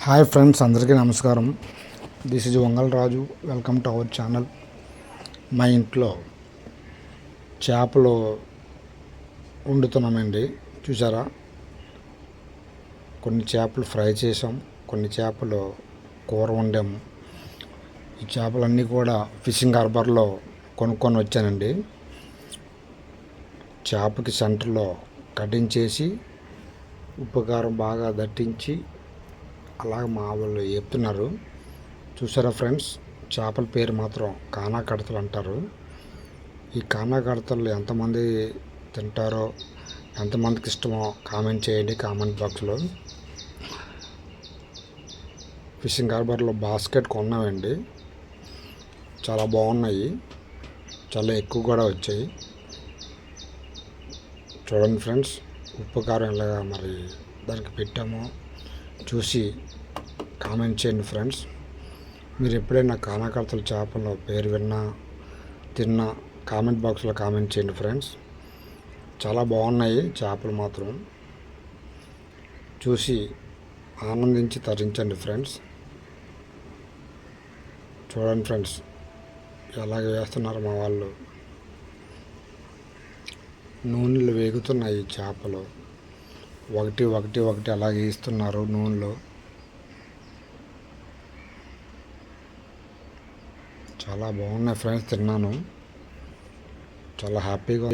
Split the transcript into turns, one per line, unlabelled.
Hi friends, అందరికీ నమస్కారం. This is వంగల్ Raju. Welcome to our channel. మా ఇంట్లో చేపలు వండుతున్నామండి. చూసారా, కొన్ని చేపలు ఫ్రై చేసాం, కొన్ని చేపలు కూర వండాము. ఈ చేపలన్నీ కూడా ఫిషింగ్ హార్బర్లో కొనుక్కొని వచ్చానండి. చేపకి సెంటర్లో కటింగ్ చేసి ఉప్పు కారం బాగా దట్టించి అలాగ మా వాళ్ళు చెప్తున్నారు. చూసారా ఫ్రెండ్స్, చేపల పేరు మాత్రం కానా కడతలు అంటారు. ఈ కానా కడతలు ఎంతమంది తింటారో, ఎంతమందికి ఇష్టమో కామెంట్ చేయండి కామెంట్ బాక్స్లో. ఫిషింగ్ హార్బర్లో బాస్కెట్ కొన్నామండి. చాలా బాగున్నాయి, చాలా ఎక్కువ కూడా వచ్చాయి. చూడండి ఫ్రెండ్స్, ఉప్పు కారం ఎలాగా మరి దానికి పెట్టామో చూసి కామెంట్ చేయండి ఫ్రెండ్స్. మీరు ఎప్పుడైనా కానాకర్తల చేపల పేరు విన్నా తిన్నా కామెంట్ బాక్స్లో కామెంట్ చేయండి ఫ్రెండ్స్. చాలా బాగున్నాయి చేపలు మాత్రం. చూసి ఆనందించి తరించండి ఫ్రెండ్స్. చూడండి ఫ్రెండ్స్, ఎలాగ వేస్తున్నారు మా వాళ్ళు. నూనెలు వేగుతున్నాయి చేపలు, ఒకటి ఒకటి ఒకటి అలాగే వేస్తున్నారు నూనెలో. చాలా బాగున్నాయి ఫ్రెండ్స్, తిన్నాను, చాలా హ్యాపీగా.